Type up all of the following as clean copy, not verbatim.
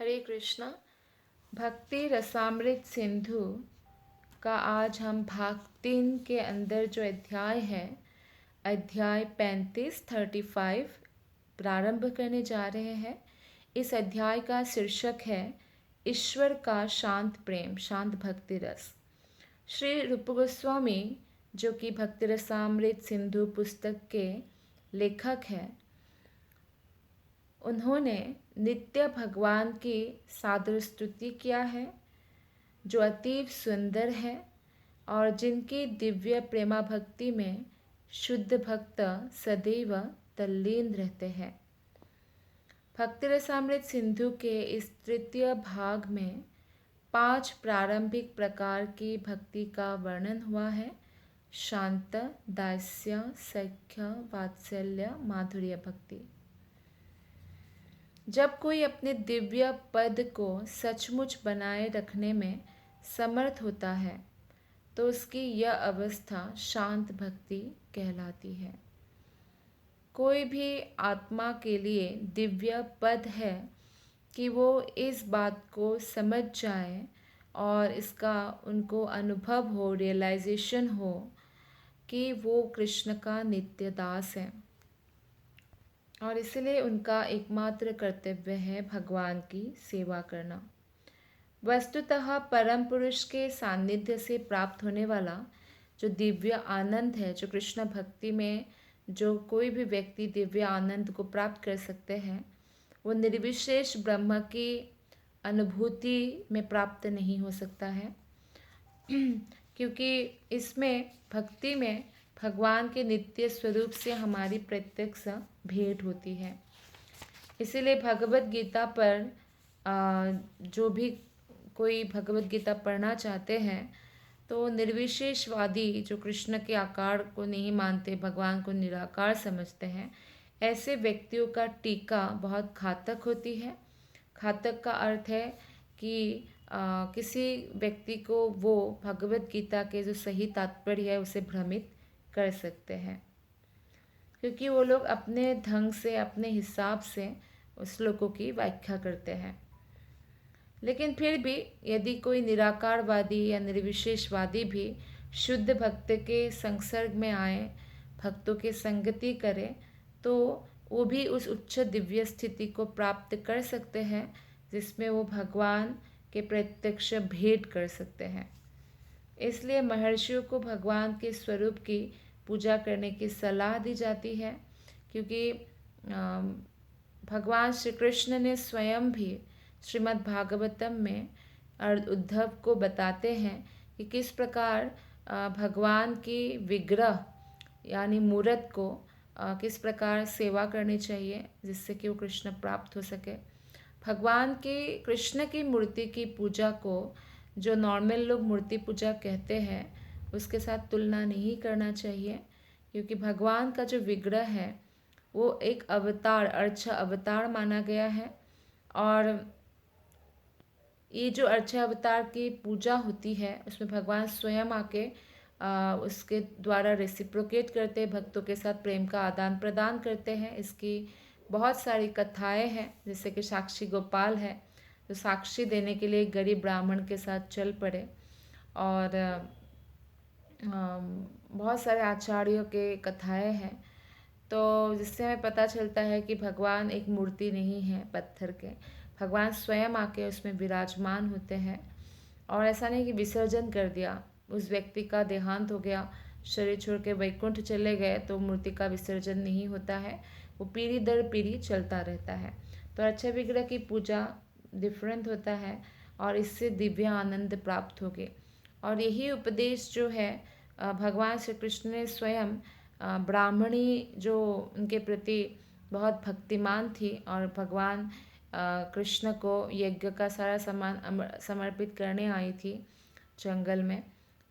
हरे कृष्णा। भक्ति रसामृत सिंधु का आज हम भाग 3 के अंदर जो अध्याय है, अध्याय 35 प्रारंभ करने जा रहे हैं। इस अध्याय का शीर्षक है ईश्वर का शांत प्रेम, शांत भक्ति रस। श्री रूप गोस्वामी, जो कि भक्ति रसामृत सिंधु पुस्तक के लेखक हैं, उन्होंने नित्य भगवान की सादर स्तुति किया है, जो अतीव सुंदर है और जिनकी दिव्य प्रेमा भक्ति में शुद्ध भक्त सदैव तल्लीन रहते हैं। भक्ति रसामृत सिंधु के इस तृतीय भाग में 5 प्रारंभिक प्रकार की भक्ति का वर्णन हुआ है: शांत, दास्य, सख्य, वात्सल्य, माधुर्य भक्ति। जब कोई अपने दिव्य पद को सचमुच बनाए रखने में समर्थ होता है तो उसकी यह अवस्था शांत भक्ति कहलाती है। कोई भी आत्मा के लिए दिव्य पद है कि वो इस बात को समझ जाए और इसका उनको अनुभव हो, रियलाइजेशन हो कि वो कृष्ण का नित्य दास है और इसलिए उनका एकमात्र कर्तव्य है भगवान की सेवा करना। वस्तुतः परम पुरुष के सानिध्य से प्राप्त होने वाला जो दिव्य आनंद है, जो कृष्ण भक्ति में जो कोई भी व्यक्ति दिव्य आनंद को प्राप्त कर सकते हैं, वो निर्विशेष ब्रह्म की अनुभूति में प्राप्त नहीं हो सकता है क्योंकि इसमें भक्ति में भगवान के नित्य स्वरूप से हमारी प्रत्यक्ष भेंट होती है। इसीलिए भगवत गीता पर जो भी कोई भगवत गीता पढ़ना चाहते हैं तो निर्विशेषवादी जो कृष्ण के आकार को नहीं मानते, भगवान को निराकार समझते हैं, ऐसे व्यक्तियों का टीका बहुत घातक होती है। घातक का अर्थ है कि किसी व्यक्ति को वो भगवत गीता के जो सही तात्पर्य है उसे भ्रमित कर सकते हैं, क्योंकि वो लोग अपने ढंग से, अपने हिसाब से उस श्लोकों की व्याख्या करते हैं। लेकिन फिर भी यदि कोई निराकारवादी या निर्विशेषवादी भी शुद्ध भक्त के संसर्ग में आए, भक्तों के संगति करे, तो वो भी उस उच्च दिव्य स्थिति को प्राप्त कर सकते हैं जिसमें वो भगवान के प्रत्यक्ष भेंट कर सकते हैं। इसलिए महर्षियों को भगवान के स्वरूप की पूजा करने की सलाह दी जाती है, क्योंकि भगवान श्री कृष्ण ने स्वयं भी श्रीमद् भागवतम में उद्धव को बताते हैं कि किस प्रकार भगवान की विग्रह यानी मूर्त को किस प्रकार सेवा करनी चाहिए जिससे कि वो कृष्ण प्राप्त हो सके। भगवान की, कृष्ण की मूर्ति की पूजा को जो नॉर्मल लोग मूर्ति पूजा कहते हैं उसके साथ तुलना नहीं करना चाहिए, क्योंकि भगवान का जो विग्रह है वो एक अवतार, अर्च अवतार माना गया है। और ये जो अर्च अवतार की पूजा होती है उसमें भगवान स्वयं आके उसके द्वारा रेसिप्रोकेट करते हैं, भक्तों के साथ प्रेम का आदान प्रदान करते हैं। इसकी बहुत सारी कथाएं हैं, जैसे कि साक्षी गोपाल है जो साक्षी देने के लिए एक गरीब ब्राह्मण के साथ चल पड़े, और बहुत सारे आचार्यों के कथाएं हैं। तो जिससे हमें पता चलता है कि भगवान एक मूर्ति नहीं है पत्थर के, भगवान स्वयं आके उसमें विराजमान होते हैं। और ऐसा नहीं कि विसर्जन कर दिया, उस व्यक्ति का देहांत हो गया, शरीर छोड़ के वैकुंठ चले गए तो मूर्ति का विसर्जन नहीं होता है, वो पीढ़ी दर पीढ़ी चलता रहता है। तो अच्छे विग्रह की पूजा डिफरेंट होता है और इससे दिव्य आनंद प्राप्त होगे। और यही उपदेश जो है भगवान श्री कृष्ण ने स्वयं ब्राह्मणी जो उनके प्रति बहुत भक्तिमान थी और भगवान कृष्ण को यज्ञ का सारा सामान समर्पित करने आई थी जंगल में,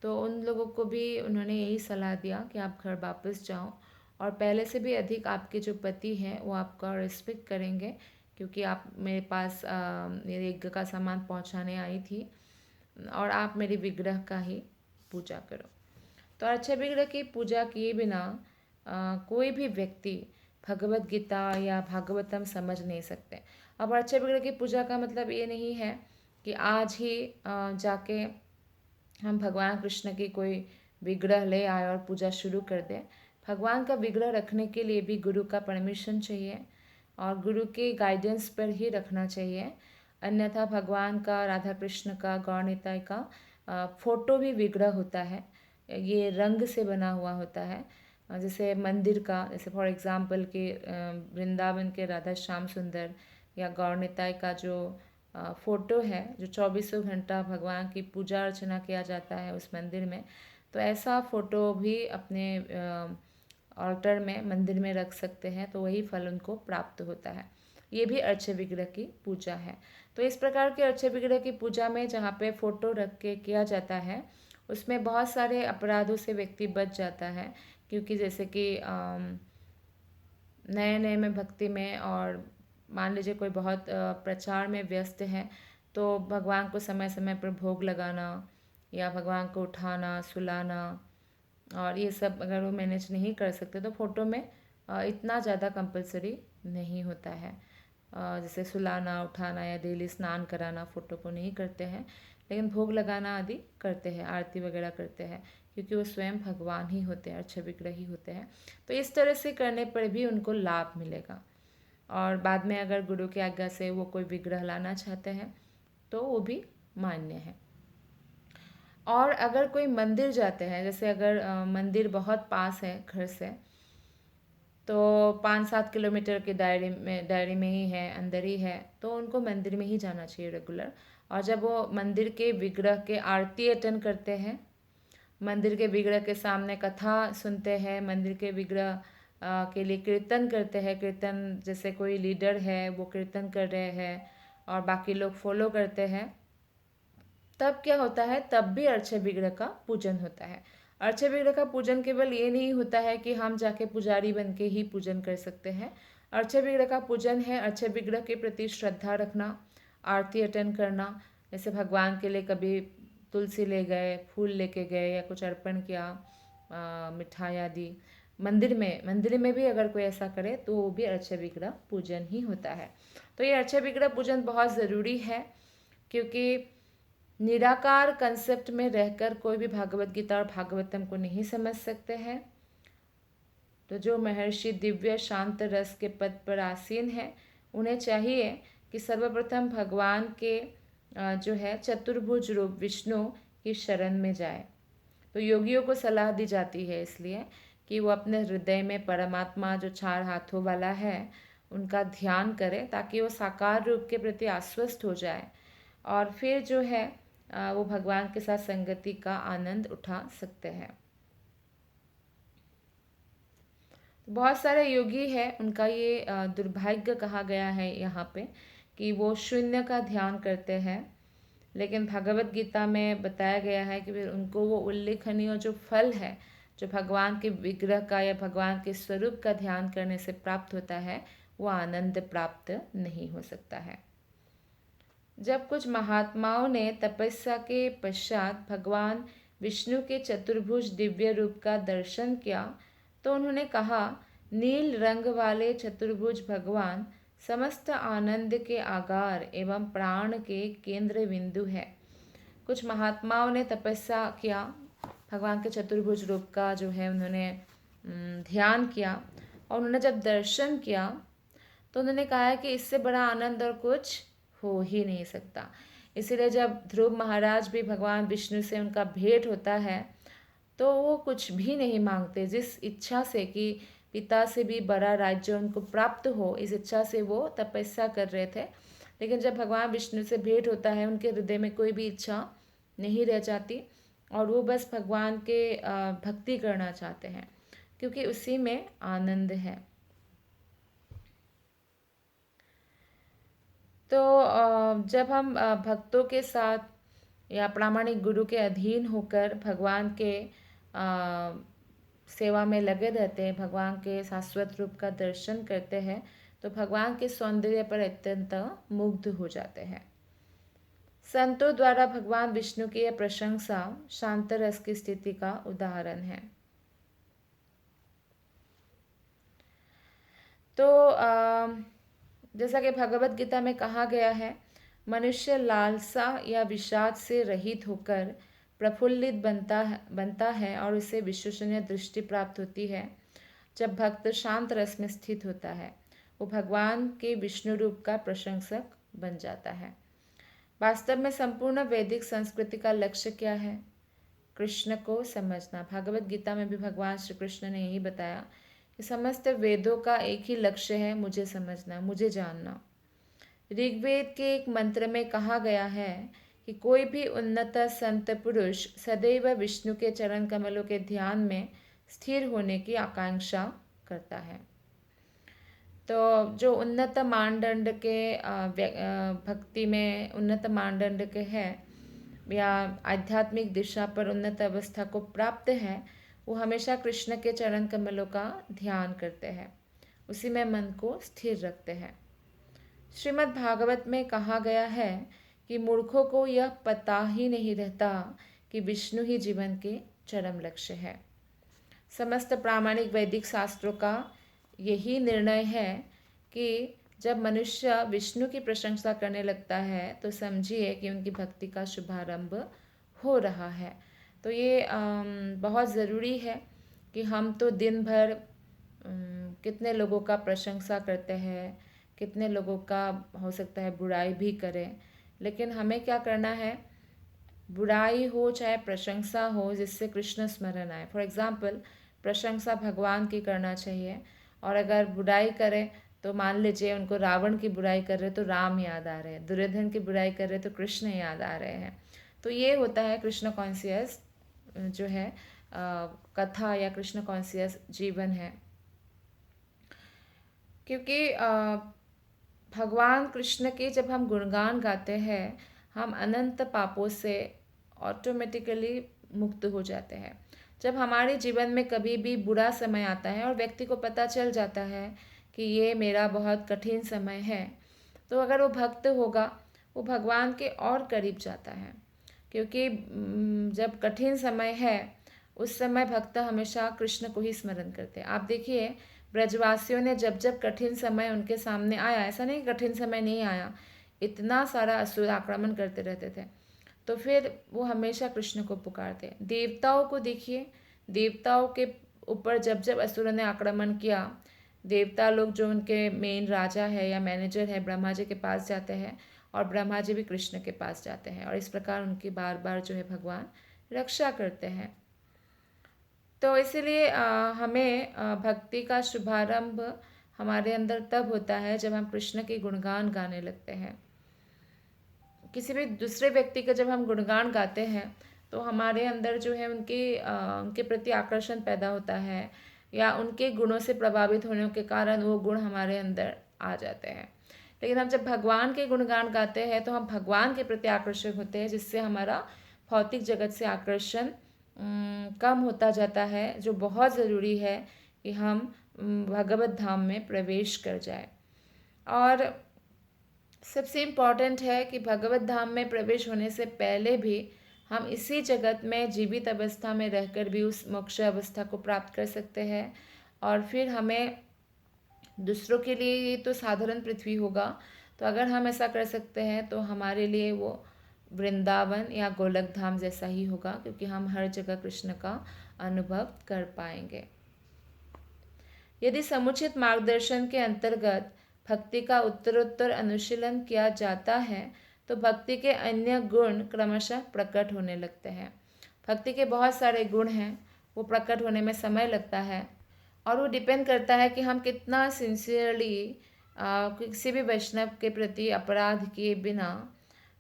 तो उन लोगों को भी उन्होंने यही सलाह दिया कि आप घर वापस जाओ और पहले से भी अधिक आपके जो पति हैं वो आपका रिस्पेक्ट करेंगे, क्योंकि आप मेरे पास मेरे यज्ञ का सामान पहुंचाने आई थी और आप मेरे विग्रह का ही पूजा करो। तो अच्छे विग्रह की पूजा किए बिना कोई भी व्यक्ति भगवत गीता या भागवतम समझ नहीं सकते। अब अर्चा विग्रह की पूजा का मतलब ये नहीं है कि आज ही जाके हम भगवान कृष्ण की कोई विग्रह ले आए और पूजा शुरू कर दें। भगवान का विग्रह रखने के लिए भी गुरु का परमिशन चाहिए और गुरु के गाइडेंस पर ही रखना चाहिए। अन्यथा भगवान का, राधा कृष्ण का, गौर निताई का फोटो भी विग्रह होता है। ये रंग से बना हुआ होता है। जैसे मंदिर का, जैसे फॉर एग्जांपल कि वृंदावन के राधा श्याम सुंदर या गौर निताई का जो फोटो है, जो 24 घंटा भगवान की पूजा अर्चना किया जाता है उस मंदिर में, तो ऐसा फोटो भी अपने ऑल्टर में, मंदिर में रख सकते हैं, तो वही फल उनको प्राप्त होता है। ये भी अर्च्य विग्रह की पूजा है। तो इस प्रकार के अर्च्य विग्रह की पूजा में जहाँ पे फोटो रख के किया जाता है, उसमें बहुत सारे अपराधों से व्यक्ति बच जाता है। क्योंकि जैसे कि नए नए में भक्ति में, और मान लीजिए कोई बहुत प्रचार में व्यस्त है, तो भगवान को समय समय पर भोग लगाना या भगवान को उठाना, सुलाना, और ये सब अगर वो मैनेज नहीं कर सकते तो फ़ोटो में इतना ज़्यादा कंपलसरी नहीं होता है। जैसे सुलाना, उठाना या डेली स्नान कराना फ़ोटो को नहीं करते हैं, लेकिन भोग लगाना आदि करते हैं, आरती वगैरह करते हैं, क्योंकि वो स्वयं भगवान ही होते हैं, अर्च्य विग्रह ही होते हैं। तो इस तरह से करने पर भी उनको लाभ मिलेगा। और बाद में अगर गुरु की आज्ञा से वो कोई विग्रह लाना चाहते हैं तो वो भी मान्य है। और अगर कोई मंदिर जाते हैं, जैसे अगर मंदिर बहुत पास है घर से, तो 5-7 किलोमीटर के दायरे में ही है, अंदर ही है, तो उनको मंदिर में ही जाना चाहिए रेगुलर। और जब वो मंदिर के विग्रह के आरती अटेंड करते हैं, मंदिर के विग्रह के सामने कथा सुनते हैं, मंदिर के विग्रह के लिए कीर्तन करते हैं, कीर्तन जैसे कोई लीडर है वो कीर्तन कर रहे हैं और बाकी लोग फॉलो करते हैं, तब क्या होता है, तब भी अर्च्य विग्रह का पूजन होता है। अर्च्य विग्रह का पूजन केवल ये नहीं होता है कि हम जाके पुजारी बन के ही पूजन कर सकते हैं। अर्च्य विग्रह का पूजन है अर्च्य विग्रह के प्रति श्रद्धा रखना, आरती अटेंड करना, जैसे भगवान के लिए कभी तुलसी ले गए, फूल लेके गए या कुछ अर्पण किया, मिठाई आदि। मंदिर में भी अगर कोई ऐसा करे तो वो भी अर्च्य विग्रह पूजन ही होता है। तो ये अर्च्य विग्रह पूजन बहुत ज़रूरी है, क्योंकि निराकार कंसेप्ट में रहकर कोई भी भागवत गीता और भागवतम को नहीं समझ सकते हैं। तो जो महर्षि दिव्य शांत रस के पद पर आसीन है, उन्हें चाहिए कि सर्वप्रथम भगवान के जो है चतुर्भुज रूप विष्णु की शरण में जाए। तो योगियों को सलाह दी जाती है इसलिए कि वो अपने हृदय में परमात्मा जो 4 हाथों वाला है उनका ध्यान करें, ताकि वो साकार रूप के प्रति आश्वस्त हो जाए और फिर जो है वो भगवान के साथ संगति का आनंद उठा सकते हैं। बहुत सारे योगी हैं, उनका ये दुर्भाग्य कहा गया है यहाँ पे कि वो शून्य का ध्यान करते हैं, लेकिन भगवत गीता में बताया गया है कि फिर उनको वो उल्लेखनीय जो फल है, जो भगवान के विग्रह का या भगवान के स्वरूप का ध्यान करने से प्राप्त होता है, वो आनंद प्राप्त नहीं हो सकता है। जब कुछ महात्माओं ने तपस्या के पश्चात भगवान विष्णु के चतुर्भुज दिव्य रूप का दर्शन किया, तो उन्होंने कहा, नील रंग वाले चतुर्भुज भगवान समस्त आनंद के आगार एवं प्राण के केंद्र बिंदु है। कुछ महात्माओं ने तपस्या किया, भगवान के चतुर्भुज रूप का जो है उन्होंने ध्यान किया, और उन्होंने जब दर्शन किया तो उन्होंने कहा कि इससे बड़ा आनंद और कुछ हो ही नहीं सकता। इसीलिए जब ध्रुव महाराज भी भगवान विष्णु से उनका भेंट होता है तो वो कुछ भी नहीं मांगते, जिस इच्छा से कि पिता से भी बड़ा राज्य उनको प्राप्त हो, इस इच्छा से वो तपस्या कर रहे थे। लेकिन जब भगवान विष्णु से भेंट होता है, उनके हृदय में कोई भी इच्छा नहीं रह जाती और वो बस भगवान के भक्ति करना चाहते हैं, क्योंकि उसी में आनंद है। तो जब हम भक्तों के साथ या प्रामाणिक गुरु के अधीन होकर भगवान के सेवा में लगे रहते हैं, भगवान के शाश्वत रूप का दर्शन करते हैं, तो भगवान के सौंदर्य पर अत्यंत मुग्ध हो जाते हैं। संतों द्वारा भगवान विष्णु की यह प्रशंसा शांत रस की स्थिति का उदाहरण है। तो जैसा कि भगवत गीता में कहा गया है, मनुष्य लालसा या विषाद से रहित होकर प्रफुल्लित बनता है और उसे विश्वसनीय दृष्टि प्राप्त होती है जब भक्त शांत रस में स्थित होता है। वो भगवान के विष्णु रूप का प्रशंसक बन जाता है। वास्तव में संपूर्ण वैदिक संस्कृति का लक्ष्य क्या है? कृष्ण को समझना। भगवत गीता में भी भगवान श्री कृष्ण ने यही बताया कि समस्त वेदों का एक ही लक्ष्य है, मुझे समझना, मुझे जानना। ऋग्वेद के एक मंत्र में कहा गया है कि कोई भी उन्नत संत पुरुष सदैव विष्णु के चरण कमलों के ध्यान में स्थिर होने की आकांक्षा करता है। तो जो उन्नत मानदंड के भक्ति में उन्नत मानदंड के हैं या आध्यात्मिक दिशा पर उन्नत अवस्था को प्राप्त है, वो हमेशा कृष्ण के चरण कमलों का ध्यान करते हैं, उसी में मन को स्थिर रखते हैं। श्रीमद् भागवत में कहा गया है कि मूर्खों को यह पता ही नहीं रहता कि विष्णु ही जीवन के चरम लक्ष्य है। समस्त प्रामाणिक वैदिक शास्त्रों का यही निर्णय है कि जब मनुष्य विष्णु की प्रशंसा करने लगता है तो समझिए कि उनकी भक्ति का शुभारंभ हो रहा है। तो ये बहुत ज़रूरी है कि हम तो दिन भर कितने लोगों का प्रशंसा करते हैं, कितने लोगों का हो सकता है बुराई भी करें, लेकिन हमें क्या करना है, बुराई हो चाहे प्रशंसा हो, जिससे कृष्ण स्मरण आए। फॉर एग्ज़ाम्पल, प्रशंसा भगवान की करना चाहिए, और अगर बुराई करें तो मान लीजिए उनको रावण की बुराई कर रहे तो राम याद आ रहे हैं, दुर्योधन की बुराई कर रहे तो कृष्ण याद आ रहे हैं। तो ये होता है कृष्ण कॉन्शियस जो है कथा या कृष्ण कॉन्शियस जीवन है। क्योंकि भगवान कृष्ण के जब हम गुणगान गाते हैं, हम अनंत पापों से ऑटोमेटिकली मुक्त हो जाते हैं। जब हमारे जीवन में कभी भी बुरा समय आता है और व्यक्ति को पता चल जाता है कि ये मेरा बहुत कठिन समय है, तो अगर वो भक्त होगा, वो भगवान के और करीब जाता है। क्योंकि जब कठिन समय है, उस समय भक्त हमेशा कृष्ण को ही स्मरण करते हैं। आप देखिए, ब्रजवासियों ने जब जब कठिन समय उनके सामने आया, ऐसा नहीं कठिन समय नहीं आया, इतना सारा असुर आक्रमण करते रहते थे, तो फिर वो हमेशा कृष्ण को पुकारते। देवताओं को देखिए, देवताओं के ऊपर जब जब असुरों ने आक्रमण किया, देवता लोग जो उनके मेन राजा है या मैनेजर है, ब्रह्मा जी के पास जाते हैं, और ब्रह्मा जी भी कृष्ण के पास जाते हैं, और इस प्रकार उनकी बार बार जो है भगवान रक्षा करते हैं। तो इसीलिए हमें भक्ति का शुभारंभ हमारे अंदर तब होता है जब हम कृष्ण के गुणगान गाने लगते हैं। किसी भी दूसरे व्यक्ति का जब हम गुणगान गाते हैं तो हमारे अंदर जो है उनके प्रति आकर्षण पैदा होता है, या उनके गुणों से प्रभावित होने के कारण वो गुण हमारे अंदर आ जाते हैं। लेकिन हम जब भगवान के गुणगान गाते हैं तो हम भगवान के प्रति आकर्षक होते हैं, जिससे हमारा भौतिक जगत से आकर्षण कम होता जाता है, जो बहुत ज़रूरी है कि हम भगवत धाम में प्रवेश कर जाए। और सबसे इम्पॉर्टेंट है कि भगवत धाम में प्रवेश होने से पहले भी हम इसी जगत में जीवित अवस्था में रहकर भी उस मोक्ष अवस्था को प्राप्त कर सकते हैं, और फिर हमें दूसरों के लिए ये तो साधारण पृथ्वी होगा, तो अगर हम ऐसा कर सकते हैं तो हमारे लिए वो वृंदावन या गोलक धाम जैसा ही होगा, क्योंकि हम हर जगह कृष्ण का अनुभव कर पाएंगे। यदि समुचित मार्गदर्शन के अंतर्गत भक्ति का उत्तरोत्तर अनुशीलन किया जाता है तो भक्ति के अन्य गुण क्रमशः प्रकट होने लगते हैं। भक्ति के बहुत सारे गुण हैं, वो प्रकट होने में समय लगता है, और वो डिपेंड करता है कि हम कितना सिंसियरली किसी भी वैष्णव के प्रति अपराध किए बिना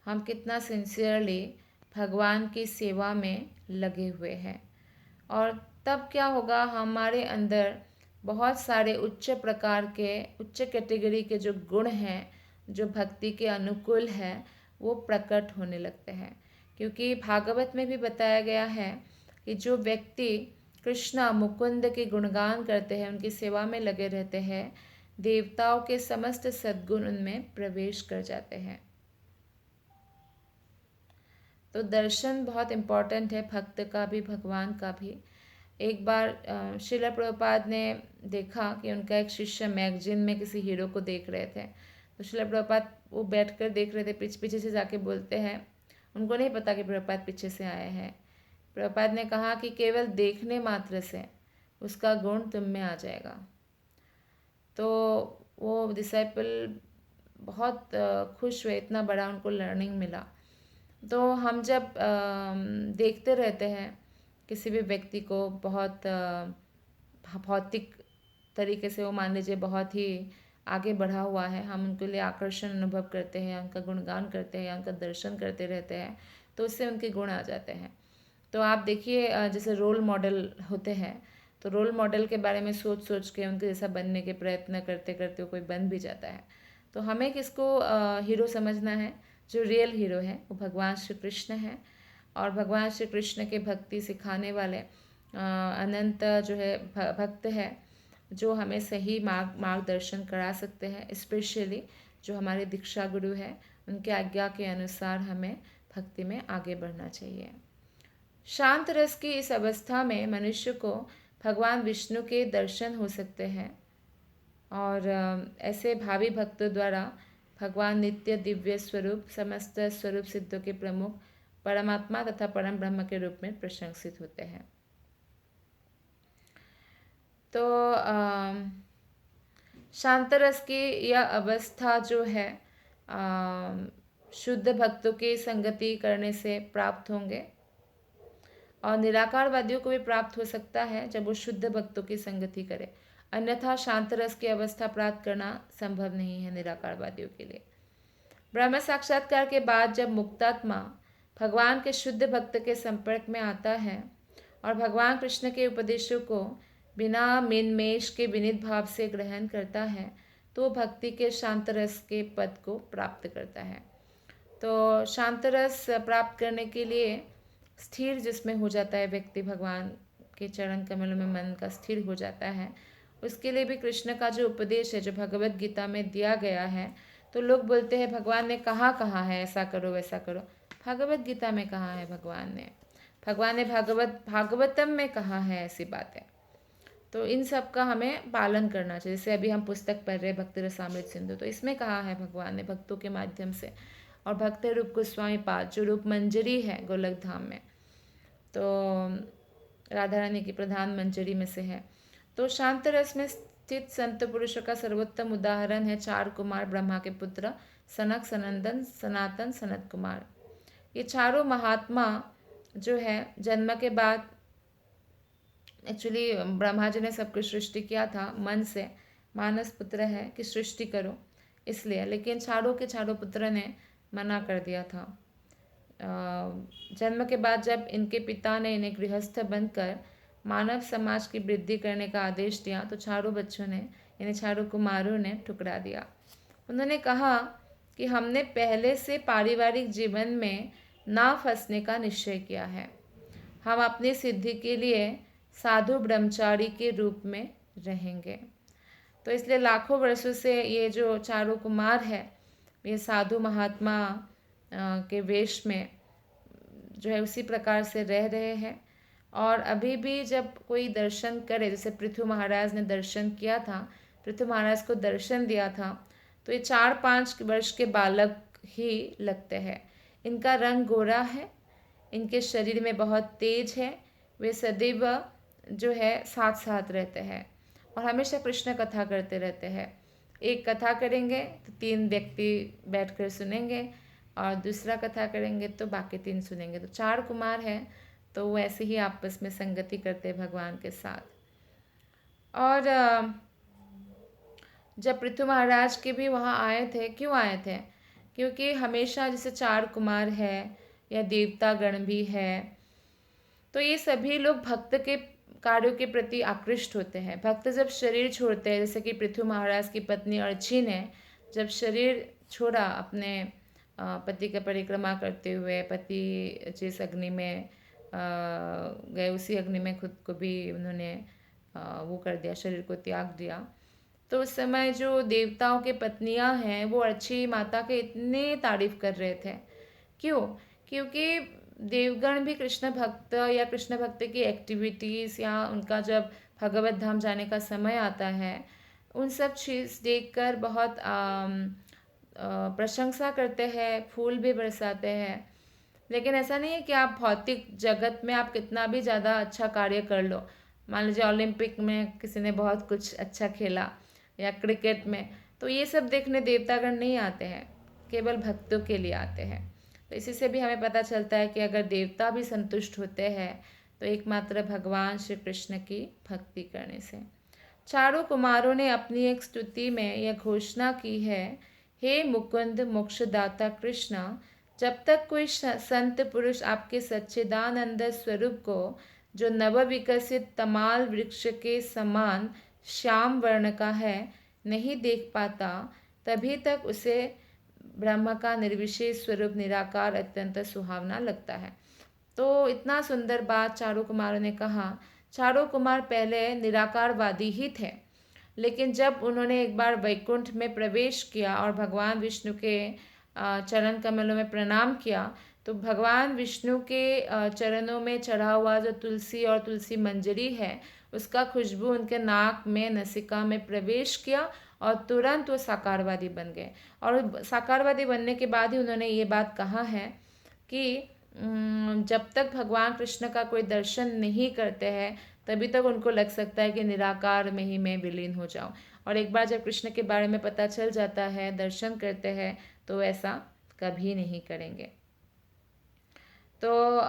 हम कितना सिंसियरली भगवान की सेवा में लगे हुए हैं। और तब क्या होगा, हमारे अंदर बहुत सारे उच्च प्रकार के, उच्च कैटेगरी के जो गुण हैं, जो भक्ति के अनुकूल हैं, वो प्रकट होने लगते हैं। क्योंकि भागवत में भी बताया गया है कि जो व्यक्ति कृष्ण मुकुंद के गुणगान करते हैं, उनकी सेवा में लगे रहते हैं, देवताओं के समस्त सद्गुण उनमें प्रवेश कर जाते हैं। तो दर्शन बहुत इम्पॉर्टेंट है, भक्त का भी भगवान का भी। एक बार श्रील प्रभुपाद ने देखा कि उनका एक शिष्य मैगजीन में किसी हीरो को देख रहे थे, तो श्रील प्रभुपाद वो बैठ कर देख रहे थे, पीछे पीछे से जाके बोलते हैं, उनको नहीं पता कि प्रभुपाद पीछे से आए हैं। प्रभुपाद ने कहा कि केवल देखने मात्र से उसका गुण तुम में आ जाएगा। तो वो डिसाइपल बहुत खुश हुए, इतना बड़ा उनको लर्निंग मिला। तो हम जब देखते रहते हैं किसी भी व्यक्ति को बहुत भौतिक तरीके से, वो मान लीजिए बहुत ही आगे बढ़ा हुआ है, हम उनके लिए आकर्षण अनुभव करते हैं, उनका गुणगान करते हैं, उनका दर्शन करते रहते हैं, तो उससे उनके गुण आ जाते हैं। तो आप देखिए जैसे रोल मॉडल होते हैं, तो रोल मॉडल के बारे में सोच सोच के उनके जैसा बनने के प्रयत्न करते करते कोई बन भी जाता है। तो हमें किसको हीरो समझना है? जो रियल हीरो है वो भगवान श्री कृष्ण है। और भगवान श्री कृष्ण के भक्ति सिखाने वाले अनंत जो है भक्त है, जो हमें सही मार्गदर्शन करा सकते हैं। स्पेशली जो हमारे दीक्षा गुरु है, उनके आज्ञा के अनुसार हमें भक्ति में आगे बढ़ना चाहिए। शांत रस की इस अवस्था में मनुष्य को भगवान विष्णु के दर्शन हो सकते हैं, और ऐसे भावी भक्तों द्वारा भगवान नित्य दिव्य स्वरूप, समस्त स्वरूप सिद्धों के प्रमुख परमात्मा तथा परम ब्रह्म के रूप में प्रशंसित होते हैं। तो शांत रस की यह अवस्था जो है शुद्ध भक्तों की संगति करने से प्राप्त होंगे, और निराकारवादियों को भी प्राप्त हो सकता है जब वो शुद्ध भक्तों की संगति करे। अन्यथा शांत रस की अवस्था प्राप्त करना संभव नहीं है निराकारवादियों के लिए। ब्रह्म साक्षात्कार के बाद जब मुक्तात्मा भगवान के शुद्ध भक्त के संपर्क में आता है और भगवान कृष्ण के उपदेशों को बिना मिनमेष के विनीत भाव से ग्रहण करता है, तो भक्ति के शांत रस के पद को प्राप्त करता है। तो शांत रस प्राप्त करने के लिए स्थिर जिसमें हो जाता है व्यक्ति, भगवान के चरण कमलों में मन का स्थिर हो जाता है, उसके लिए भी कृष्ण का जो उपदेश है, जो भगवत गीता में दिया गया है, तो लोग बोलते हैं भगवान ने कहाँ कहा है ऐसा करो वैसा करो। भगवत गीता में कहा है भगवान ने भागवतम में कहा है ऐसी बातें। तो इन सब का हमें पालन करना चाहिए। जैसे अभी हम पुस्तक पढ़ रहे भक्ति रसामृत सिंधु, तो इसमें कहा है भगवान ने भक्तों के माध्यम से, और भक्त रूप गोस्वामी पाद जो रूप मंजरी है गोलक धाम में, तो राधा रानी की प्रधान मंजरी में से है। तो शांत रस में स्थित संत पुरुषों का सर्वोत्तम उदाहरण है 4 कुमार ब्रह्मा के पुत्र सनक, सनंदन, सनातन, सनत कुमार। ये चारों महात्मा जो है जन्म के बाद, एक्चुअली ब्रह्मा जी ने सब कुछ सृष्टि किया था मन से, मानस पुत्र है कि सृष्टि करो इसलिए, लेकिन चारों के चारों पुत्र ने मना कर दिया था। जन्म के बाद जब इनके पिता ने इन्हें गृहस्थ बनकर मानव समाज की वृद्धि करने का आदेश दिया, तो चारों बच्चों ने, इन्हें चारों कुमारों ने ठुकरा दिया। उन्होंने कहा कि हमने पहले से पारिवारिक जीवन में ना फंसने का निश्चय किया है, हम अपनी सिद्धि के लिए साधु ब्रह्मचारी के रूप में रहेंगे। तो इसलिए लाखों वर्षों से ये जो चारों कुमार है, ये साधु महात्मा के वेश में जो है उसी प्रकार से रह रहे हैं। और अभी भी जब कोई दर्शन करे, जैसे पृथु महाराज ने दर्शन किया था, पृथु महाराज को दर्शन दिया था, तो ये 4-5 वर्ष के बालक ही लगते हैं। इनका रंग गोरा है, इनके शरीर में बहुत तेज है, वे सदैव जो है साथ साथ रहते हैं और हमेशा कृष्ण कथा करते रहते हैं। एक कथा करेंगे तो 3 व्यक्ति बैठकर सुनेंगे, और दूसरा कथा करेंगे तो बाकी 3 सुनेंगे। तो 4 कुमार हैं, तो वो ऐसे ही आपस में संगति करते हैं भगवान के साथ। और जब पृथु महाराज के भी वहाँ आए थे, क्यों आए थे? क्योंकि हमेशा जैसे 4 कुमार है या देवता गण भी है, तो ये सभी लोग भक्त के कार्यों के प्रति आकृष्ट होते हैं। भक्त जब शरीर छोड़ते हैं, जैसे कि पृथु महाराज की पत्नी अर्ची ने जब शरीर छोड़ा अपने पति का परिक्रमा करते हुए, पति जिस अग्नि में गए उसी अग्नि में खुद को भी उन्होंने वो कर दिया, शरीर को त्याग दिया। तो उस समय जो देवताओं के पत्नियां हैं वो अर्ची माता के इतने तारीफ कर रहे थे। क्यों? क्योंकि देवगण भी कृष्ण भक्त या कृष्ण भक्त की एक्टिविटीज़ या उनका जब भगवत धाम जाने का समय आता है, उन सब चीज़ देखकर बहुत प्रशंसा करते हैं, फूल भी बरसाते हैं। लेकिन ऐसा नहीं है कि आप भौतिक जगत में आप कितना भी ज़्यादा अच्छा कार्य कर लो, मान लीजिए ओलंपिक में किसी ने बहुत कुछ अच्छा खेला या क्रिकेट में, तो ये सब देखने देवतागण नहीं आते हैं, केवल भक्तों के लिए आते हैं। तो इसी से भी हमें पता चलता है कि अगर देवता भी संतुष्ट होते हैं तो एकमात्र भगवान श्री कृष्ण की भक्ति करने से। चारों कुमारों ने अपनी एक स्तुति में यह घोषणा की है, हे मुकुंद मोक्षदाता कृष्ण, जब तक कोई संत पुरुष आपके सच्चिदानंद स्वरूप को, जो नवविकसित तमाल वृक्ष के समान श्याम वर्ण का है, नहीं देख पाता, तभी तक उसे ब्रह्म का निर्विशेष स्वरूप निराकार अत्यंत सुहावना लगता है। तो इतना सुंदर बात चारों कुमारों ने कहा। चारों कुमार पहले निराकारवादी ही थे, लेकिन जब उन्होंने एक बार वैकुंठ में प्रवेश किया और भगवान विष्णु के चरण कमलों में प्रणाम किया, तो भगवान विष्णु के चरणों में चढ़ा हुआ जो तुलसी और तुलसी मंजरी है, उसका खुशबू उनके नाक में, नसिका में प्रवेश किया और तुरंत वो साकारवादी बन गए। और साकारवादी बनने के बाद ही उन्होंने ये बात कहा है कि जब तक भगवान कृष्ण का कोई दर्शन नहीं करते हैं तभी तक उनको लग सकता है कि निराकार में ही मैं विलीन हो जाऊं, और एक बार जब कृष्ण के बारे में पता चल जाता है, दर्शन करते हैं, तो ऐसा कभी नहीं करेंगे। तो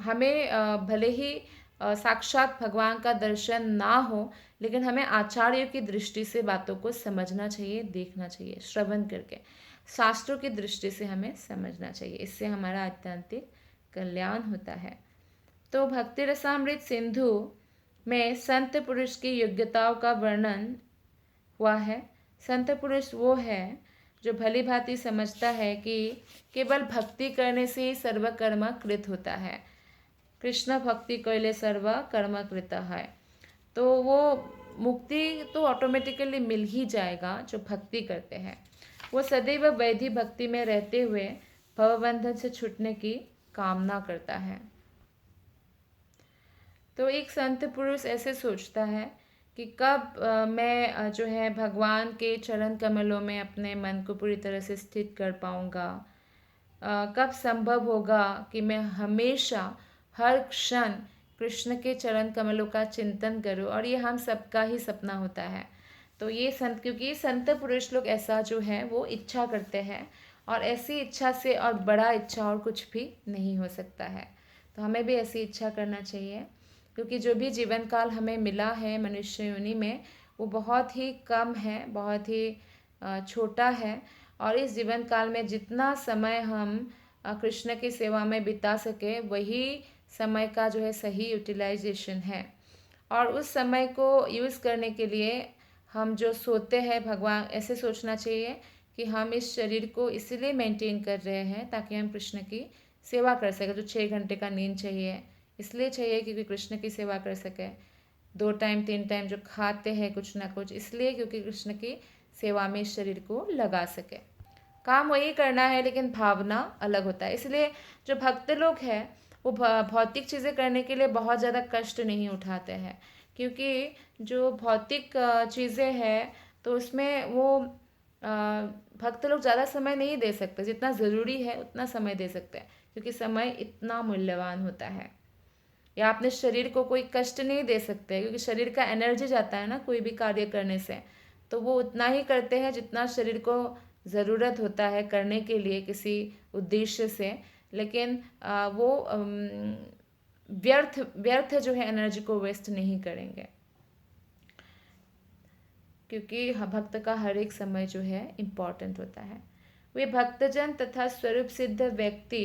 हमें भले ही साक्षात भगवान का दर्शन ना हो, लेकिन हमें आचार्यों की दृष्टि से बातों को समझना चाहिए, देखना चाहिए, श्रवण करके शास्त्रों की दृष्टि से हमें समझना चाहिए। इससे हमारा आत्यंतिक कल्याण होता है। तो भक्ति रसामृत सिंधु में संत पुरुष की योग्यताओं का वर्णन हुआ है। संत पुरुष वो है जो भली भांति समझता है कि केवल भक्ति करने से ही सर्व कर्म कृत होता है। कृष्ण भक्ति कैले सर्व कर्म कृत है। तो वो मुक्ति तो ऑटोमेटिकली मिल ही जाएगा जो भक्ति करते हैं। वो सदैव वैधि भक्ति में रहते हुए भवबंधन से छूटने की कामना करता है। तो एक संत पुरुष ऐसे सोचता है कि कब मैं जो है भगवान के चरण कमलों में अपने मन को पूरी तरह से स्थित कर पाऊँगा, कब संभव होगा कि मैं हमेशा हर क्षण कृष्ण के चरण कमलों का चिंतन करूं। और ये हम सबका ही सपना होता है। तो ये संत, क्योंकि संत पुरुष लोग ऐसा जो है वो इच्छा करते हैं, और ऐसी इच्छा से और बड़ा इच्छा और कुछ भी नहीं हो सकता है। तो हमें भी ऐसी इच्छा करना चाहिए, क्योंकि जो भी जीवन काल हमें मिला है मनुष्य योनि में, वो बहुत ही कम है, बहुत ही छोटा है। और इस जीवन काल में जितना समय हम कृष्ण की सेवा में बिता सके, वही समय का जो है सही यूटिलाइजेशन है। और उस समय को यूज़ करने के लिए हम जो सोते हैं, भगवान ऐसे सोचना चाहिए कि हम इस शरीर को इसलिए मेंटेन कर रहे हैं ताकि हम कृष्ण की सेवा कर सकें। जो 6 घंटे का नींद चाहिए, इसलिए चाहिए क्योंकि कृष्ण की सेवा कर सकें। 2 टाइम 3 टाइम जो खाते हैं कुछ ना कुछ, इसलिए क्योंकि कृष्ण की सेवा में इस शरीर को लगा सके। काम वही करना है, लेकिन भावना अलग होता है। इसलिए जो भक्त लोग हैं वो भौतिक चीज़ें करने के लिए बहुत ज़्यादा कष्ट नहीं उठाते हैं, क्योंकि जो भौतिक चीज़ें हैं तो उसमें वो भक्त लोग ज़्यादा समय नहीं दे सकते। जितना ज़रूरी है उतना समय दे सकते हैं, क्योंकि समय इतना मूल्यवान होता है। या अपने शरीर को कोई कष्ट नहीं दे सकते, क्योंकि शरीर का एनर्जी जाता है ना कोई भी कार्य करने से, तो वो उतना ही करते हैं जितना शरीर को ज़रूरत होता है करने के लिए किसी उद्देश्य से। लेकिन वो व्यर्थ जो है एनर्जी को वेस्ट नहीं करेंगे, क्योंकि भक्त का हर एक समय जो है इम्पॉर्टेंट होता है। वे भक्तजन तथा स्वरूप सिद्ध व्यक्ति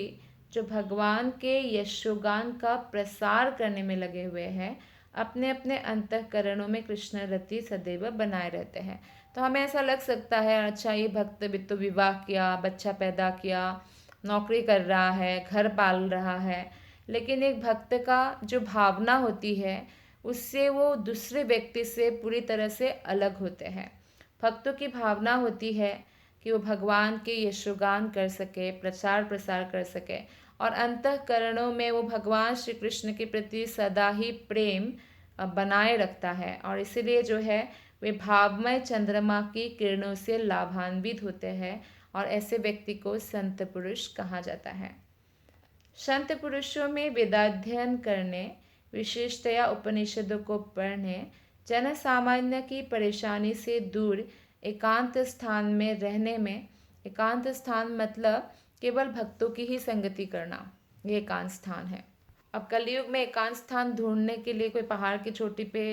जो भगवान के यशोगान का प्रसार करने में लगे हुए हैं, अपने अपने अंतःकरणों में कृष्ण रति सदैव बनाए रहते हैं। तो हमें ऐसा लग सकता है, अच्छा ये भक्त भी तो विवाह किया, बच्चा पैदा किया, नौकरी कर रहा है, घर पाल रहा है, लेकिन एक भक्त का जो भावना होती है उससे वो दूसरे व्यक्ति से पूरी तरह से अलग होते हैं। भक्तों की भावना होती है कि वो भगवान के यशोगान कर सके, प्रचार प्रसार कर सके, और अंतःकरणों में वो भगवान श्री कृष्ण के प्रति सदा ही प्रेम बनाए रखता है। और इसीलिए जो है वे भावमय चंद्रमा की किरणों से लाभान्वित होते हैं और ऐसे व्यक्ति को संत पुरुष कहा जाता है। संत पुरुषों में वेदाध्ययन करने, विशेषतया उपनिषदों को पढ़ने, जन सामान्य की परेशानी से दूर एकांत स्थान में रहने में, एकांत स्थान मतलब केवल भक्तों की ही संगति करना, ये एकांत स्थान है। अब कलयुग में एकांत स्थान ढूंढने के लिए कोई पहाड़ की चोटी पे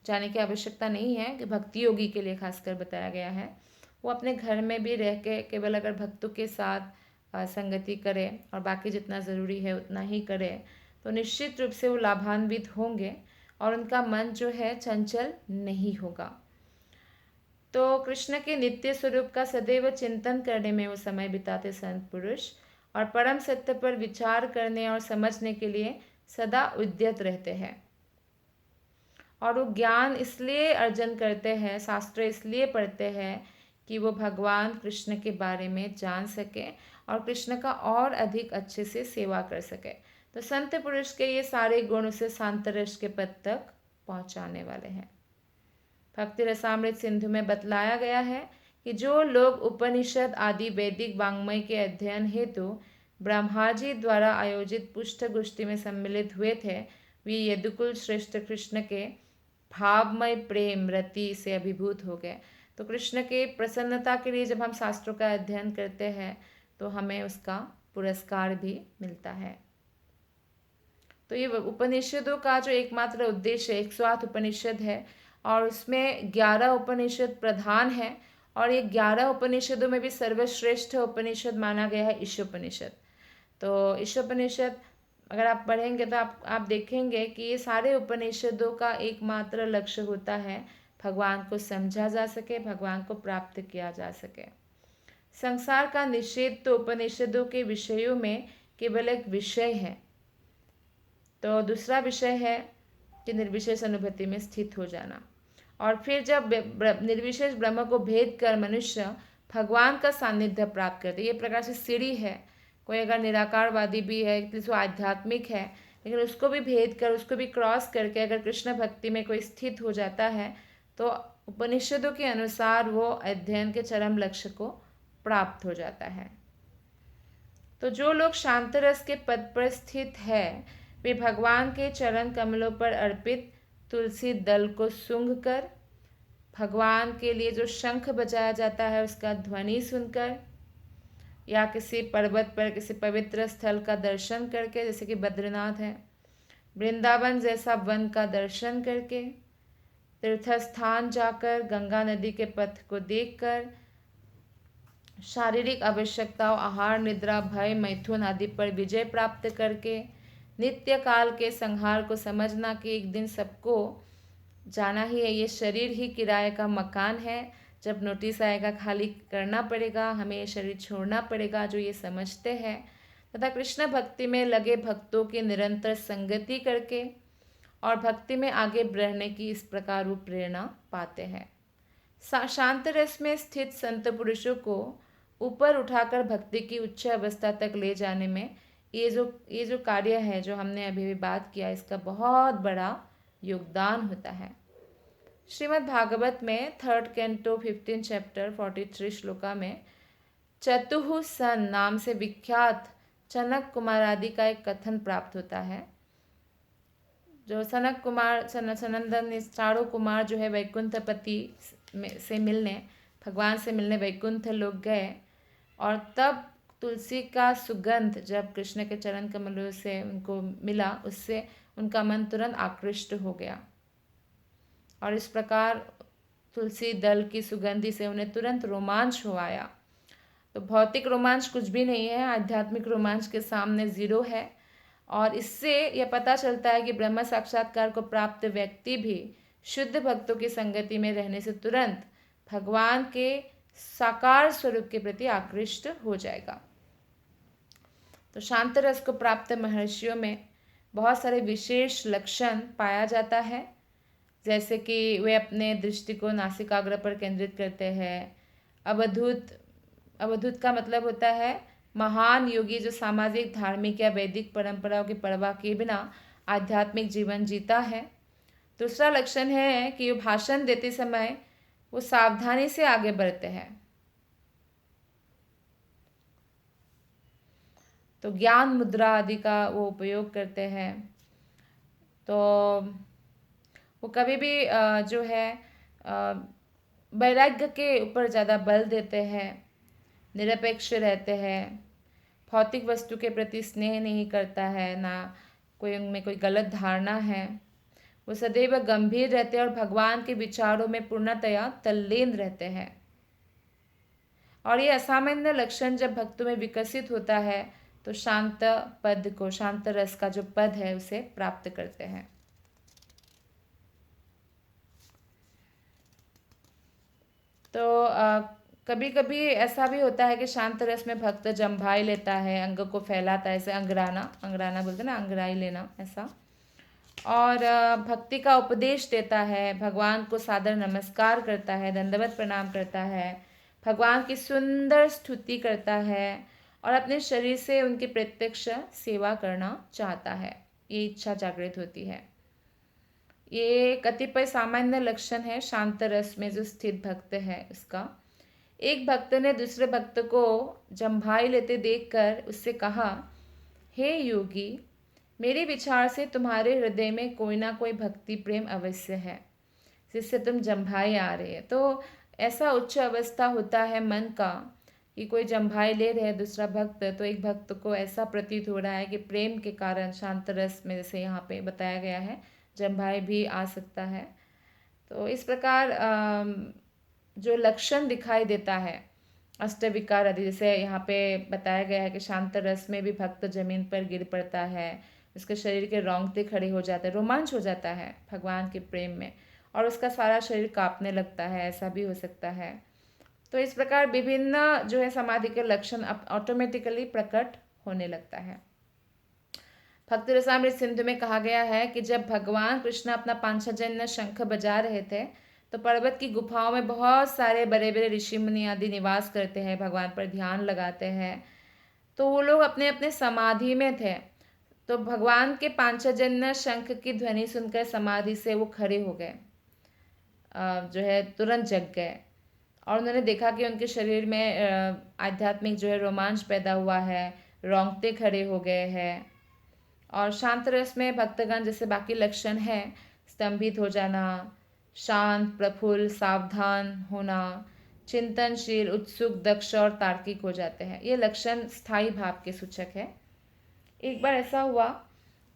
जाने की आवश्यकता नहीं है, कि भक्ति योगी के लिए खासकर बताया गया है। वो अपने घर में भी रह के केवल अगर भक्तों के साथ संगति करे और बाकी जितना ज़रूरी है उतना ही करे, तो निश्चित रूप से वो लाभान्वित होंगे और उनका मन जो है चंचल नहीं होगा। तो कृष्ण के नित्य स्वरूप का सदैव चिंतन करने में वो समय बिताते संत पुरुष, और परम सत्य पर विचार करने और समझने के लिए सदा उद्यत रहते हैं। और वो ज्ञान इसलिए अर्जन करते हैं, शास्त्र इसलिए पढ़ते हैं कि वो भगवान कृष्ण के बारे में जान सके और कृष्ण का और अधिक अच्छे से सेवा कर सके। तो संत पुरुष के ये सारे गुण उसे शांतरस के पद तक पहुंचाने वाले हैं। भक्ति रसामृत सिंधु में बतलाया गया है कि जो लोग उपनिषद आदि वैदिक वाङ्मय के अध्ययन हेतु ब्रह्मा जी द्वारा आयोजित पुष्ट गोष्ठी में सम्मिलित हुए थे, वे यदुकुल श्रेष्ठ कृष्ण के भावमय प्रेम रति से अभिभूत हो गए। तो कृष्ण के प्रसन्नता के लिए जब हम शास्त्रों का अध्ययन करते हैं तो हमें उसका पुरस्कार भी मिलता है। तो ये उपनिषदों का जो एकमात्र उद्देश्य 108 उपनिषद है और उसमें 11 उपनिषद प्रधान है, और ये 11 उपनिषदों में भी सर्वश्रेष्ठ उपनिषद माना गया है ईशोपनिषद। तो ईशोपनिषद अगर आप पढ़ेंगे तो आप देखेंगे कि ये सारे उपनिषदों का एकमात्र लक्ष्य होता है भगवान को समझा जा सके, भगवान को प्राप्त किया जा सके। संसार का निषेध तो उपनिषदों के विषयों में केवल एक विषय है। तो दूसरा विषय है कि निर्विशेष अनुभूति में स्थित हो जाना, और फिर जब निर्विशेष ब्रह्म को भेद कर मनुष्य भगवान का सानिध्य प्राप्त करते, ये प्रकार से सीढ़ी है। कोई अगर निराकारवादी भी है, इसलिए आध्यात्मिक है, लेकिन उसको भी भेद कर, उसको भी क्रॉस करके अगर कृष्ण भक्ति में कोई स्थित हो जाता है तो उपनिषदों के अनुसार वो अध्ययन के चरम लक्ष्य को प्राप्त हो जाता है। तो जो लोग शांत रस के पद पर स्थित है, वे भगवान के चरण कमलों पर अर्पित तुलसी दल को सूंघ कर, भगवान के लिए जो शंख बजाया जाता है उसका ध्वनि सुनकर, या किसी पर्वत पर किसी पवित्र स्थल का दर्शन करके, जैसे कि बद्रीनाथ है, वृंदावन जैसा वन का दर्शन करके, तीर्थ स्थान जाकर गंगा नदी के पथ को देखकर, शारीरिक आवश्यकताओं आहार निद्रा भय मैथुन आदि पर विजय प्राप्त करके, नित्य काल के संहार को समझना कि एक दिन सबको जाना ही है, ये शरीर ही किराए का मकान है, जब नोटिस आएगा खाली करना पड़ेगा, हमें ये शरीर छोड़ना पड़ेगा, जो ये समझते हैं तथा कृष्ण भक्ति में लगे भक्तों की निरंतर संगति करके और भक्ति में आगे बढ़ने की इस प्रकार वो प्रेरणा पाते हैं। शांत रस में स्थित संत पुरुषों को ऊपर उठाकर भक्ति की उच्च अवस्था तक ले जाने में ये जो कार्य है जो हमने अभी भी बात किया, इसका बहुत बड़ा योगदान होता है। श्रीमद् भागवत में 3rd कैंटो 15 चैप्टर 43 श्लोका में चतुः सन नाम से विख्यात सनक कुमार आदि का एक कथन प्राप्त होता है। जो सनक कुमार सनंदन चारों कुमार जो है वैकुंठपति से मिलने, भगवान से मिलने वैकुंठ लोग गए, और तब तुलसी का सुगंध जब कृष्ण के चरण कमलों से उनको मिला, उससे उनका मन तुरंत आकृष्ट हो गया, और इस प्रकार तुलसी दल की सुगंधि से उन्हें तुरंत रोमांच हो आया। तो भौतिक रोमांच कुछ भी नहीं है, आध्यात्मिक रोमांच के सामने जीरो है। और इससे यह पता चलता है कि ब्रह्म साक्षात्कार को प्राप्त व्यक्ति भी शुद्ध भक्तों की संगति में रहने से तुरंत भगवान के साकार स्वरूप के प्रति आकृष्ट हो जाएगा। तो शांत रस को प्राप्त महर्षियों में बहुत सारे विशेष लक्षण पाया जाता है, जैसे कि वे अपने दृष्टि को नासिकाग्र पर केंद्रित करते हैं। अवधूत का मतलब होता है महान योगी, जो सामाजिक धार्मिक या वैदिक परंपराओं की परवाह किए बिना आध्यात्मिक जीवन जीता है। दूसरा लक्षण है कि वो भाषण देते समय वो सावधानी से आगे बढ़ते हैं। तो ज्ञान मुद्रा आदि का वो उपयोग करते हैं। तो वो कभी भी जो है वैराग्य के ऊपर ज़्यादा बल देते हैं, निरपेक्ष रहते हैं, भौतिक वस्तु के प्रति स्नेह नहीं करता है, ना कोई उनमें कोई गलत धारणा है। वो सदैव गंभीर रहते हैं और भगवान के विचारों में पूर्णतया तल्लीन रहते हैं। और ये असामान्य लक्षण जब भक्तों में विकसित होता है तो शांत पद को, शांत रस का जो पद है उसे प्राप्त करते हैं। तो कभी कभी ऐसा भी होता है कि शांत रस में भक्त जम्भाई लेता है, अंग को फैलाता है, जैसे अंगराना, अंगराना बोलते ना, अंगराई लेना, ऐसा। और भक्ति का उपदेश देता है, भगवान को सादर नमस्कार करता है, दंडवत प्रणाम करता है, भगवान की सुंदर स्तुति करता है और अपने शरीर से उनकी प्रत्यक्ष सेवा करना चाहता है। ये इच्छा जागृत होती है। ये कतिपय सामान्य लक्षण है शांत रस में जो स्थित भक्त है उसका। एक भक्त ने दूसरे भक्त को जम्भाई लेते देखकर उससे कहा, हे योगी, मेरे विचार से तुम्हारे हृदय में कोई ना कोई भक्ति प्रेम अवश्य है, जिससे तुम जम्भाई आ रहे हैं। तो ऐसा उच्च अवस्था होता है मन का कि कोई जम्भाई ले रहे दूसरा भक्त, तो एक भक्त को ऐसा प्रतीत हो रहा है कि प्रेम के कारण शांत रस में, जैसे यहाँ पे बताया गया है, जम्भाई भी आ सकता है। तो इस प्रकार जो लक्षण दिखाई देता है अष्टविकार आदि, जैसे यहाँ पे बताया गया है कि शांत रस में भी भक्त जमीन पर गिर पड़ता है, उसके शरीर के रोंगटे खड़े हो जाते हैं, रोमांच हो जाता है भगवान के प्रेम में, और उसका सारा शरीर कांपने लगता है, ऐसा भी हो सकता है। तो इस प्रकार विभिन्न जो है समाधि के लक्षण ऑटोमेटिकली प्रकट होने लगता है। भक्ति रसामृत सिंधु में कहा गया है कि जब भगवान कृष्ण अपना पांचजन्य शंख बजा रहे थे तो पर्वत की गुफाओं में बहुत सारे बड़े बड़े ऋषि मुनि आदि निवास करते हैं, भगवान पर ध्यान लगाते हैं। तो वो लोग अपने अपने समाधि में थे। तो भगवान के पांचजन्य शंख की ध्वनि सुनकर समाधि से वो खड़े हो गए, जो है तुरंत जग गए, और उन्होंने देखा कि उनके शरीर में आध्यात्मिक जो है रोमांच पैदा हुआ है, रोंगटे खड़े हो गए हैं। और शांत रस में भक्तगण जैसे बाकी लक्षण हैं, स्तंभित हो जाना, शांत, प्रफुल्ल, सावधान होना, चिंतनशील, उत्सुक, दक्ष और तार्किक हो जाते हैं। ये लक्षण स्थायी भाव के सूचक है। एक बार ऐसा हुआ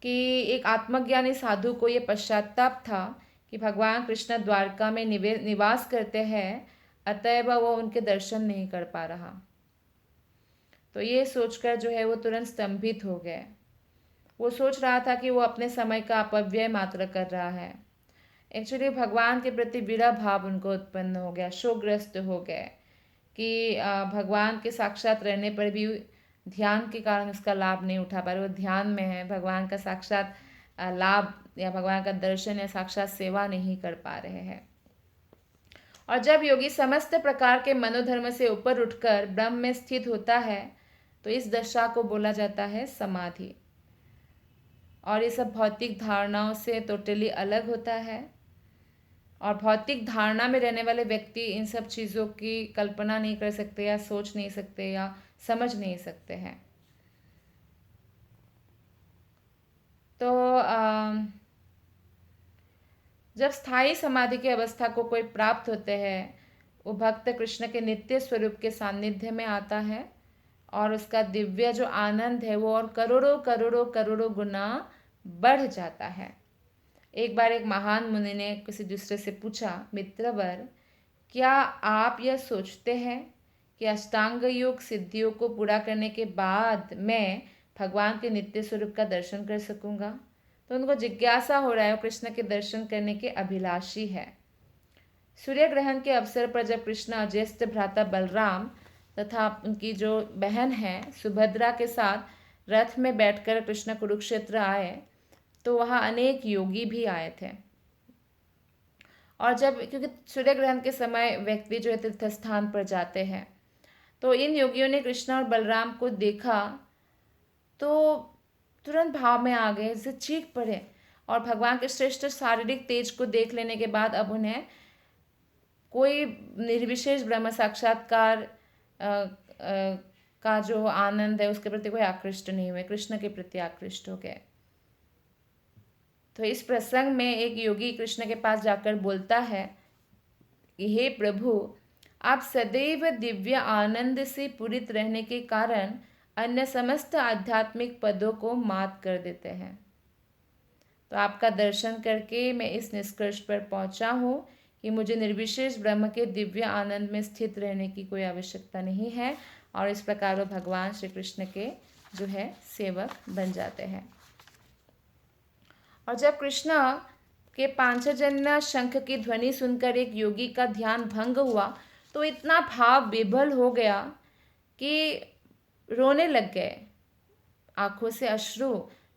कि एक आत्मज्ञानी साधु को ये पश्चाताप था कि भगवान कृष्ण द्वारका में निवास करते हैं, अतएव वो उनके दर्शन नहीं कर पा रहा। तो ये सोचकर जो है वो तुरंत स्तंभित हो गए। वो सोच रहा था कि वो अपने समय का अपव्यय मात्र कर रहा है। एक्चुअली भगवान के प्रति विरह भाव उनको उत्पन्न हो गया, शोकग्रस्त हो गए कि भगवान के साक्षात रहने पर भी ध्यान के कारण उसका लाभ नहीं उठा पा रहे। वो ध्यान में है, भगवान का साक्षात लाभ या भगवान का दर्शन या साक्षात सेवा नहीं कर पा रहे हैं। और जब योगी समस्त प्रकार के मनोधर्म से ऊपर उठकर ब्रह्म में स्थित होता है तो इस दशा को बोला जाता है समाधि। और ये सब भौतिक धारणाओं से टोटली अलग होता है। और भौतिक धारणा में रहने वाले व्यक्ति इन सब चीज़ों की कल्पना नहीं कर सकते या सोच नहीं सकते या समझ नहीं सकते हैं। तो जब स्थायी समाधि की अवस्था को कोई प्राप्त होते हैं, वो भक्त कृष्ण के नित्य स्वरूप के सानिध्य में आता है और उसका दिव्य जो आनंद है वो और करोड़ों करोड़ों करोड़ों गुना बढ़ जाता है। एक बार एक महान मुनि ने किसी दूसरे से पूछा, मित्रवर, क्या आप यह सोचते हैं कि अष्टांग योग सिद्धियों को पूरा करने के बाद मैं भगवान के नित्य स्वरूप का दर्शन कर सकूंगा? तो उनको जिज्ञासा हो रहा है, कृष्ण के दर्शन करने के अभिलाषी है। सूर्य ग्रहण के अवसर पर जब कृष्ण ज्येष्ठ भ्राता बलराम तथा उनकी जो बहन है सुभद्रा के साथ रथ में बैठकर कृष्ण कुरुक्षेत्र आए तो वहाँ अनेक योगी भी आए थे। और जब, क्योंकि सूर्य ग्रहण के समय व्यक्ति जो है तीर्थ स्थान पर जाते हैं, तो इन योगियों ने कृष्ण और बलराम को देखा तो तुरंत भाव में आ गए, जैसे चीख पड़े। और भगवान के श्रेष्ठ शारीरिक तेज को देख लेने के बाद अब उन्हें कोई निर्विशेष ब्रह्म साक्षात्कार का जो आनंद है उसके प्रति कोई आकृष्ट नहीं हुए, कृष्ण के प्रति आकृष्ट हो गए। तो इस प्रसंग में एक योगी कृष्ण के पास जाकर बोलता है कि हे प्रभु, आप सदैव दिव्य आनंद से पूरित रहने के कारण अन्य समस्त आध्यात्मिक पदों को मात कर देते हैं। तो आपका दर्शन करके मैं इस निष्कर्ष पर पहुंचा हूँ कि मुझे निर्विशेष ब्रह्म के दिव्य आनंद में स्थित रहने की कोई आवश्यकता नहीं है, और इस प्रकार वो भगवान श्री कृष्ण के जो है सेवक बन जाते हैं। और जब कृष्ण के पांचजन्य शंख की ध्वनि सुनकर एक योगी का ध्यान भंग हुआ तो इतना भाव विभल हो गया कि रोने लग गए। आंखों से अश्रु,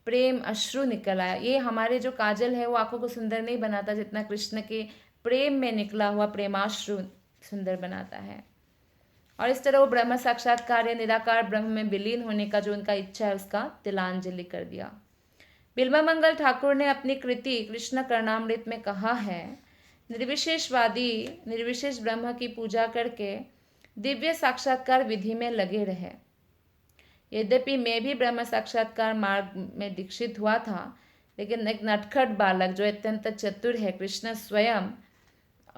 प्रेम अश्रु निकल आया। ये हमारे जो काजल है वो आंखों को सुंदर नहीं बनाता, जितना कृष्ण के प्रेम में निकला हुआ प्रेमाश्रु सुंदर बनाता है। और इस तरह वो ब्रह्म साक्षात्कार या निराकार ब्रह्म में विलीन होने का जो उनका इच्छा है उसका तिलांजलि कर दिया। बिल्वामंगल ठाकुर ने अपनी कृति कृष्ण कर्णामृत में कहा है, निर्विशेषवादी निर्विशेष ब्रह्म की पूजा करके दिव्य साक्षात्कार विधि में लगे रहे। यद्यपि मैं भी ब्रह्म साक्षात्कार मार्ग में दीक्षित हुआ था, लेकिन एक नटखट बालक जो अत्यंत चतुर है, कृष्ण स्वयं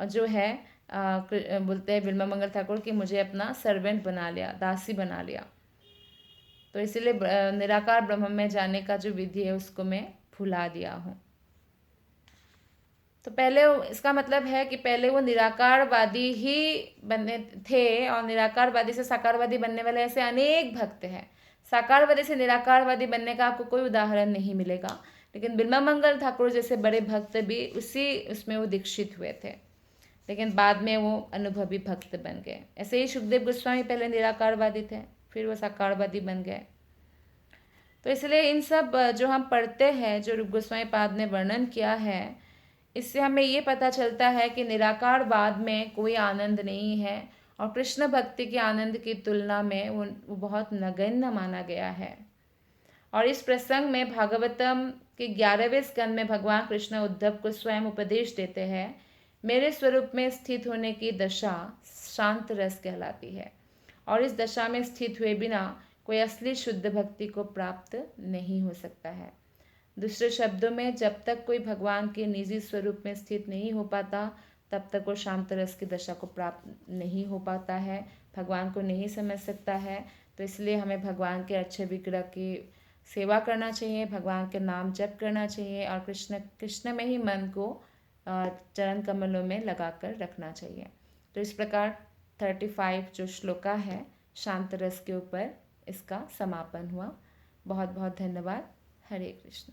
जो है बोलते हैं बिल्वामंगल ठाकुर कि मुझे अपना सर्वेंट बना लिया, दासी बना लिया। तो इसीलिए निराकार ब्रह्म में जाने का जो विधि है उसको मैं भुला दिया हूँ। तो पहले इसका मतलब है कि पहले वो निराकारवादी ही बने थे, और निराकारवादी से साकारवादी बनने वाले ऐसे अनेक भक्त हैं। साकारवादी से निराकारवादी बनने का आपको कोई उदाहरण नहीं मिलेगा, लेकिन बिल्वामंगल ठाकुर जैसे बड़े भक्त भी उसमें वो दीक्षित हुए थे, लेकिन बाद में वो अनुभवी भक्त बन गए। ऐसे ही सुखदेव गोस्वामी पहले निराकारवादी थे, फिर वो साकारवादी बन गए। तो इसलिए इन सब जो हम पढ़ते हैं, जो रूप गोस्वामी पाद ने वर्णन किया है, इससे हमें ये पता चलता है कि निराकारवाद में कोई आनंद नहीं है, और कृष्ण भक्ति के आनंद की तुलना में वो बहुत नगण्य माना गया है। और इस प्रसंग में भागवतम के 11वें स्कंद में भगवान कृष्ण उद्धव को स्वयं उपदेश देते हैं, मेरे स्वरूप में स्थित होने की दशा शांत रस कहलाती है, और इस दशा में स्थित हुए बिना कोई असली शुद्ध भक्ति को प्राप्त नहीं हो सकता है। दूसरे शब्दों में, जब तक कोई भगवान के निजी स्वरूप में स्थित नहीं हो पाता तब तक वो शांत रस की दशा को प्राप्त नहीं हो पाता है, भगवान को नहीं समझ सकता है। तो इसलिए हमें भगवान के अच्छे विग्रह की सेवा करना चाहिए, भगवान के नाम जप करना चाहिए, और कृष्ण में ही मन को चरण कमलों में लगाकर रखना चाहिए। तो इस प्रकार 35 जो श्लोका है शांत रस के ऊपर, इसका समापन हुआ। बहुत बहुत धन्यवाद। हरे कृष्ण।